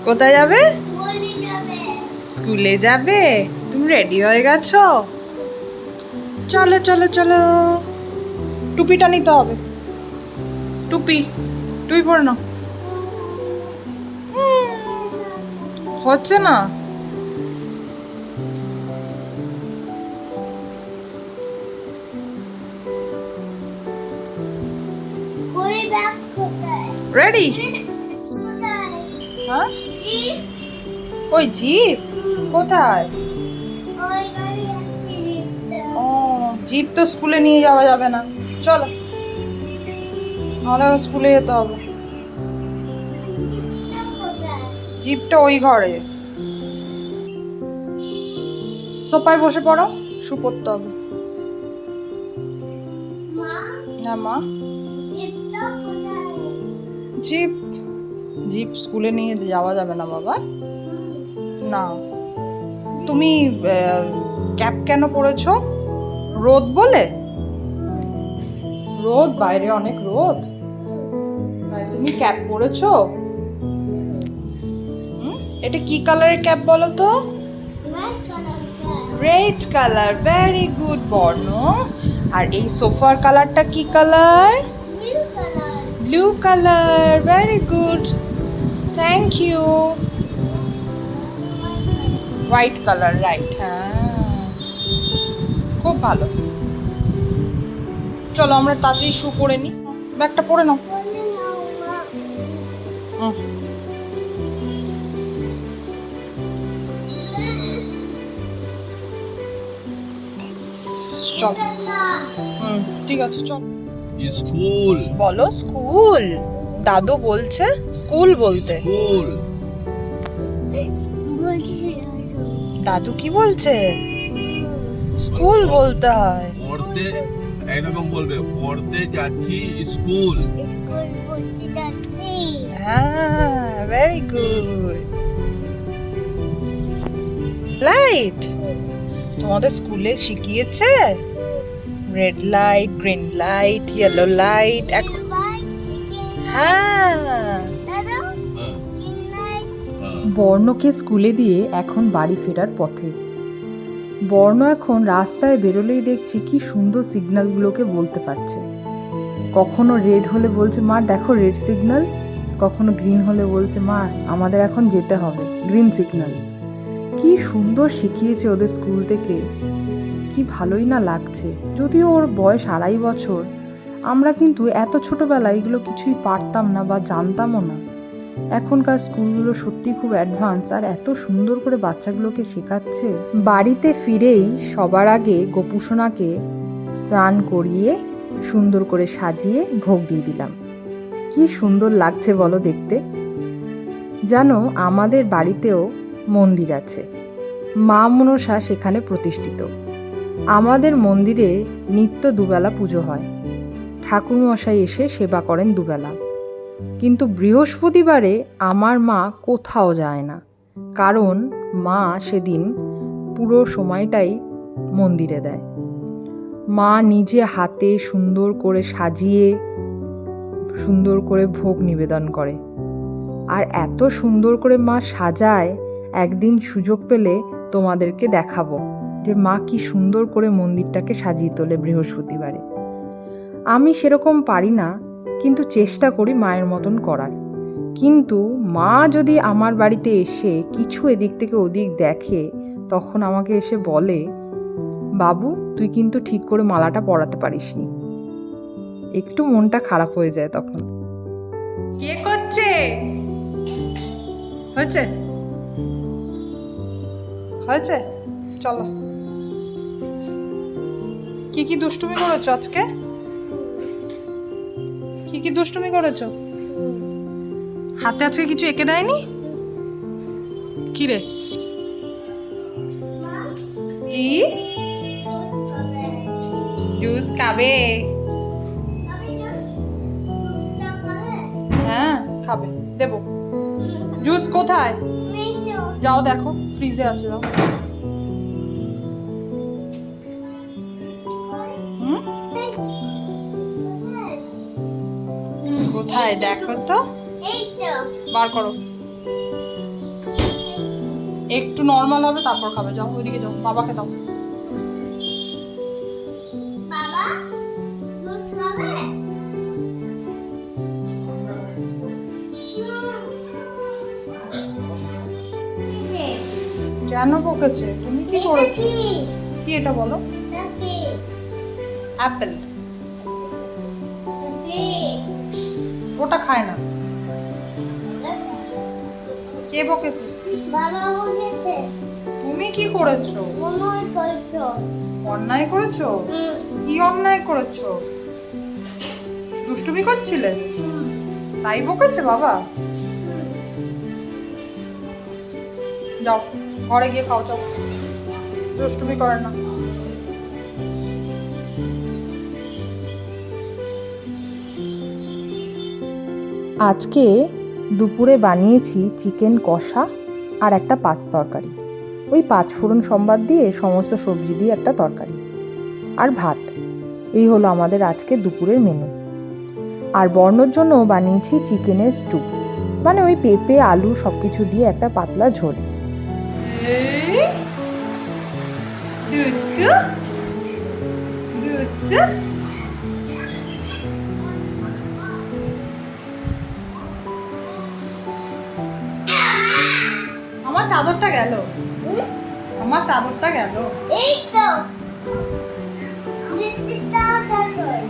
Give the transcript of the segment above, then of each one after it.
কোথায় যাবে? স্কুলে যাবে। তুমি রেডি হয়ে গেছো? চলো চলো চলো। টুপিটা নিতে হবে। টুপি টুপি পরে নাও। হচ্ছে না। রেডি? হ্যাঁ, ওই জিপ কোথায়? ও, জিপ তো স্কুলে নিয়ে যাওয়া যাবে না। চলো, আমাদের স্কুলে যেতে হবে। জিপটা ওই ঘরে। সোফায় বসে পড়ো, শু পড়তে হবে। হ্যাঁ মা। জিপ জিপ স্কুলে নিয়ে যাওয়া যাবে না বাবা। না। তুমি ক্যাপ কেন পরেছো? রোদ বলে? রোদ, বাইরে অনেক রোদ, তাই তুমি ক্যাপ পরেছো? এটা কি কালারের ক্যাপ বলো তো? Red colour. ভেরি গুড বর্ণ। আর এই সোফার কালারটা কি colour? Blue colour. Very good, thank you. White colour, right. হ্যাঁ, খুব ভালো। চলো আমরা তাড়াতাড়ি শু পরে নিই। ব্যাগটা পরে নাও। চল। ঠিক আছে চল। স্কুল বলো স্কুল। দাদু বলছে স্কুল বলতে। স্কুল দাদু কি বলছে? স্কুল বলতে হয়। পড়তে এরকম বলবে, পড়তে যাচ্ছি স্কুল। স্কুল পড়তে যাচ্ছি। হ্যাঁ, ভেরি গুড। লাইট তোমাদের স্কুলে শিখিয়েছে? Red light, green light, yellow light. এখন হ্যাঁ, বর্ণকে স্কুলে দিয়ে এখন বাড়ি ফেরার পথে। বর্ণ এখন রাস্তায় বেরোলেই দেখছি কি সুন্দর সিগন্যালগুলোকে বলতে পারছে। কখনো রেড হলে বলছে মা দেখো রেড সিগন্যাল, কখনো গ্রিন হলে বলছে মা আমাদের এখন যেতে হবে, গ্রিন সিগন্যাল। কি সুন্দর শিখিয়েছে ওদের স্কুল থেকে, কি ভালোই না লাগছে। যদিও ওর বয়স 2.5 বছর, আমরা কিন্তু এত ছোটবেলায় এগুলো কিছুই পারতাম না বা জানতামও না। এখনকার স্কুলগুলো সত্যি খুব অ্যাডভান্স, আর এত সুন্দর করে বাচ্চাগুলোকে শেখাচ্ছে। বাড়িতে ফিরেই সবার আগে গোপুসোনাকে স্নান করিয়ে সুন্দর করে সাজিয়ে ভোগ দিয়ে দিলাম। কি সুন্দর লাগছে বলো দেখতে। জানো আমাদের বাড়িতেও মন্দির আছে, মা মনসা সেখানে প্রতিষ্ঠিত। আমাদের মন্দিরে নিত্য দুবেলা পুজো হয়, ঠাকুরমশাই এসে সেবা করেন দুবেলা। কিন্তু বৃহস্পতিবারে আমার মা কোথাও যায় না, কারণ মা সেদিন পুরো সময়টাই মন্দিরে দেয়। মা নিজে হাতে সুন্দর করে সাজিয়ে সুন্দর করে ভোগ নিবেদন করে। আর এত সুন্দর করে মা সাজায়, একদিন সুযোগ পেলে তোমাদেরকে দেখাবো যে মা কি সুন্দর করে মন্দিরটাকে সাজিয়ে তোলে বৃহস্পতিবারে। আমি সেরকম পারি না, কিন্তু চেষ্টা করি মায়ের মতন করার। কিন্তু মা যদি আমার বাড়িতে এসে কিছু এদিক থেকে ওদিক দেখে, তখন আমাকে এসে বলে বাবু তুই কিন্তু ঠিক করে মালাটা পরাতে পারিসনি। একটু মনটা খারাপ হয়ে যায় তখন। কে করছে? হয়েছে হয়েছে, চলো। কি কি দুষ্টুমি করেছো আজকে? কি কি দুষ্টুমি করেছো? হাতে আজকে কিছু এঁকে দেয়নি? কি রে? কি জুস খাবে? হ্যাঁ খাবে, দেবো। জুস কোথায়? যাও দেখো, ফ্রিজে আছে, যাও। কোথায় দেখো তো, বার করো। একটু নর্মাল হবে তারপর খাবে। যাও ওইদিকে যাও, বাবাকে দাও। বাবা দুধ খাবে? কেন বকেছে? তুমি কি করেছো? কি এটা বলো? অ্যাপেল। ওটা খায় না। কে বকেছে? বাবা বলেছে। তুমি কি করেছো? অন্যায় করেছো। অন্যায় করেছো? কি অন্যায় করেছো? দুষ্টুমি করছিলে? তাই বকেছে বাবা? যাও ঘরে গিয়ে খাও, যাও। দুষ্টুমি করে না। আজকে দুপুরে বানিয়েছি চিকেন কষা আর একটা পাঁচ তরকারি। ওই 5 ফোড়ন সম্বাদ দিয়ে সমস্ত সবজি দিয়ে একটা তরকারি আর ভাত। এই হলো আমাদের আজকে দুপুরের মেনু। আর বর্ণর জন্য বানিয়েছি চিকেনের স্টু, মানে ওই পেঁপে আলু সব কিছু দিয়ে একটা পাতলা ঝোল। আমার চাদরটা গেল, আমার চাদরটা গেল। এই তো দিদিটা চাদর।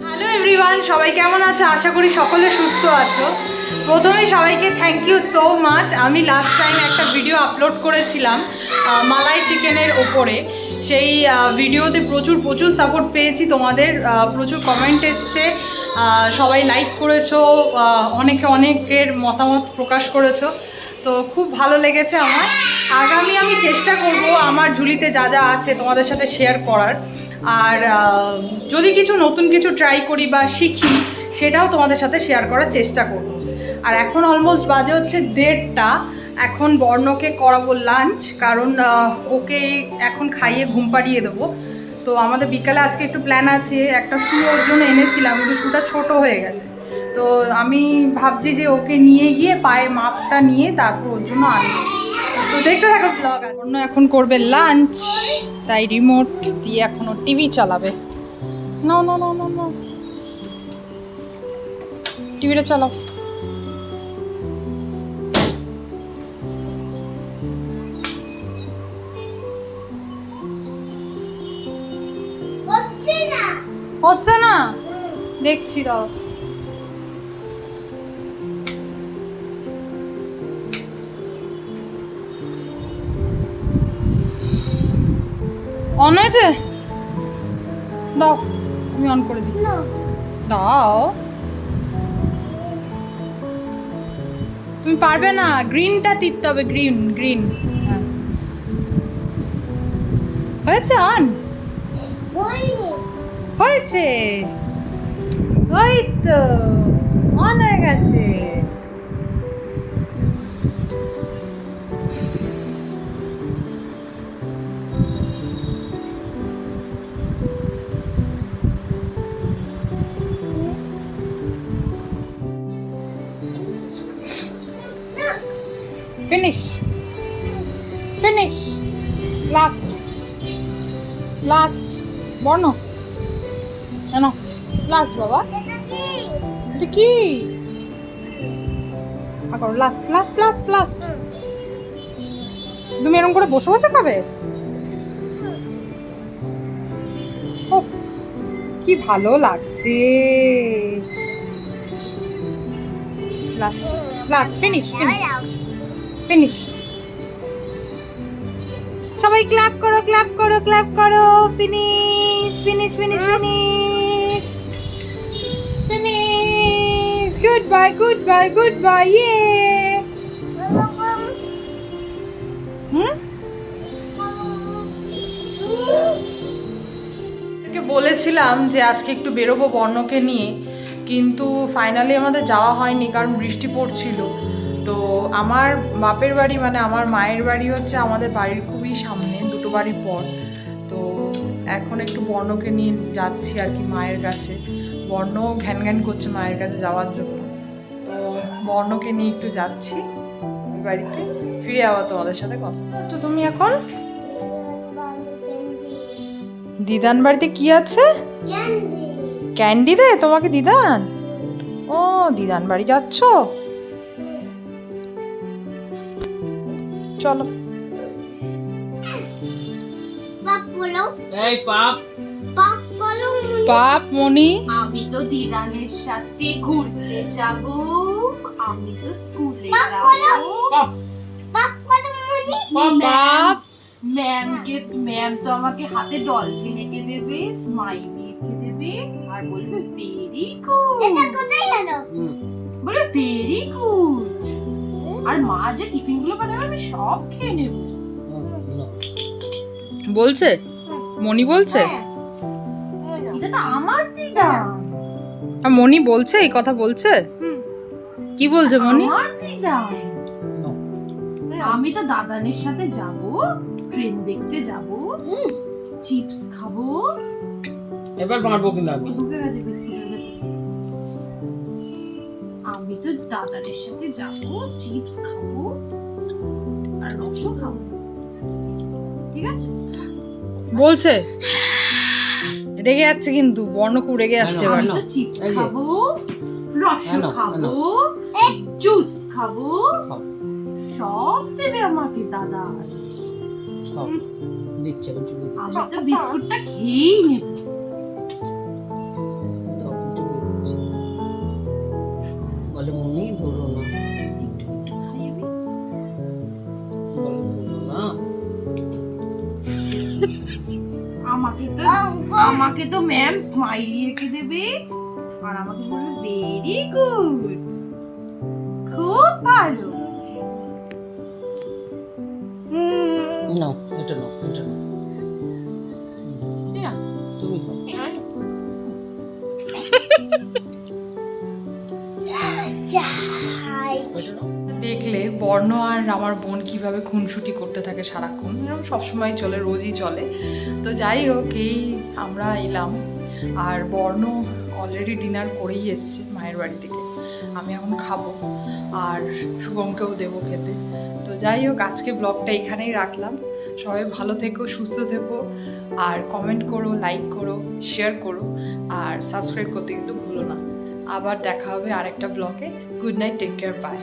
হ্যালো এভরিওয়ান, সবাই কেমন আছো? আশা করি সকলে সুস্থ আছো। প্রথমেই সবাইকে থ্যাংক ইউ সো মাচ। আমি লাস্ট টাইম একটা ভিডিও আপলোড করেছিলাম মালাই চিকেনের ওপরে। সেই ভিডিওতে প্রচুর প্রচুর সাপোর্ট পেয়েছি তোমাদের, প্রচুর কমেন্ট এসছে, সবাই লাইক করেছো, অনেকে অনেকের মতামত প্রকাশ করেছো, তো খুব ভালো লেগেছে আমার। আগামী আমি চেষ্টা করব আমার ঝুলিতে যা যা আছে তোমাদের সাথে শেয়ার করার, আর যদি কিছু নতুন কিছু ট্রাই করি বা শিখি সেটাও তোমাদের সাথে শেয়ার করার চেষ্টা করব। আর এখন অলমোস্ট বাজে হচ্ছে 1:30। এখন বর্ণকে করাবো লাঞ্চ, কারণ ওকে এখন খাইয়ে ঘুম পাড়িয়ে দেবো। তো আমাদের বিকালে আজকে একটু প্ল্যান আছে, একটা শু ওর জন্য এনেছিলাম কিন্তু শুটা ছোট হয়ে গেছে। তো আমি ভাবছি যে ওকে নিয়ে গিয়ে পায়ের মাপটা নিয়ে তারপর ওর জন্য আনবো। তো দেখতে থাকো ব্লগ। অন্য এখন করবে লাঞ্চ, তাই রিমোট দিয়ে এখনো টিভি চালাবে। না না না না না, টিভিটা চালাও। হচ্ছে না। হচ্ছে না, দেখছি দাও। অন হয়েছে? দাও আমি অন করে দিই। না। দাও, তুমি পারবে না। গ্রিনটা টিপতে হবে, গ্রিন গ্রিন। হ্যাঁ হয়েছে, অন হয়নি। হয়েছে। ওই তো অন হয়ে গেছে। Finish finish, last last. বর্ণ কেন লাস্ট বাবা? এটা কি? এটা কি? আগর লাস্ট লাস্ট লাস্ট লাস্ট। তুমি এরকম করে বসে বসে খাবে? উফ কি ভালো লাগছে। Last last, finish finish finish. সবাই ক্ল্যাপ করো ক্ল্যাপ করো ক্ল্যাপ করো। Finish finish finish finish finish. Good bye good bye good bye. ইয়ে হুম, বলেছিলাম যে আজকে একটু বেরোবো বর্ণকে নিয়ে, কিন্তু ফাইনালি আমাদের যাওয়া হয়নি কারণ বৃষ্টি পড়ছিল। তো আমার বাপের বাড়ি মানে আমার মায়ের বাড়ি হচ্ছে আমাদের বাড়ির খুবই সামনে, 2 বাড়ি পর। তো এখন একটু বর্ণকে নিয়ে যাচ্ছি আর কি মায়ের কাছে। বর্ণ ঘ্যান ঘ্যান করছে মায়ের কাছে যাওয়ার জন্য, তো বর্ণকে নিয়ে একটু যাচ্ছি। বাড়িতে ফিরে আবার তোমাদের সাথে কথা তো তুমি এখন দিদান বাড়িতে কি আছে? ক্যান্ডি ক্যান্ডি দেয় তোমাকে দিদান? ও দিদান বাড়ি যাচ্ছ? চলো। পাপ বলো এই পাপ পাপ বলো পাপ মনি আমি তো দিদানের সাথে ঘুরতে যাব, আমি তো স্কুলে পাপ যাব। বলো পাপ পাপ বলো মনি পাপ ম্যাম তো আমাকে হাতে ডলফিন এঁকে দেবে, স্মাইলি এঁকে দেবে আর বলবে ভেরি গুড, এটা কোথায় গেল বলে ভেরি গুড। আর মা যে টিফিন গুলো বানাবে আমি সব খেয়ে নেব। বলছে? মনি বলছে? হ্যাঁ। বলো। এটা তো আমার দিদা, আর মনি বলছে এই কথা বলছে? হুম। কি বলছে মনি? আমার দিদা। আমি তো দাদানের সাথে যাব, ট্রেন দেখতে যাব, চিপস খাবো। এবার মারবো কিন্তু আমি। ঢুকে গেছে বিস্কুটের ভেতরে। আমি তো দাদানের সাথে যাব, চিপস খাবো আর রসও খাবো, ঠিক আছে? বলছে? রেগে যাচ্ছে কিন্তু, বর্ণ খুব রেগে যাচ্ছে এবার। আমি তো চিপস এই যে। খাবো, রস আনো, খাবো, জুস খাবো, খাও। সব দেবে আমাকে দাদা। সব দিচ্ছে আমি চুড়ি আমি তো বিস্কুটটা খেয়েই নেব। দিচ্ছি। বলে মনি ধরো না, একটু একটু খাইয়ে দিই। বলে ধরো না। আমাকে তো ম্যাম স্মাইলি এঁকে দেবে আর আমাকে বলবে ভেরি গুড, খুব ভালো। নাও এটা নাও, এটা নাও। না। তুমি খাও। যাই এটা নাও। দেখলে বর্ণ আর আমার বোন কিভাবে খুনসুটি করতে থাকে সারাক্ষণ, এরকম সবসময় চলে, রোজই চলে। তো যাই হোক, এই আমরা এলাম আর বর্ণ অলরেডি ডিনার করেই এসছে মায়ের বাড়ি থেকে। আমি এখন খাবো আর শুভমকেও দেবো খেতে। তো যাই হোক, আজকে ব্লগটা এখানেই রাখলাম। সবাই ভালো থেকো, সুস্থ থেকো, আর কমেন্ট করো, লাইক করো, শেয়ার করো, আর সাবস্ক্রাইব করতে কিন্তু ভুলো না। আবার দেখা হবে আরেকটা ব্লগে। Good night, take care, by.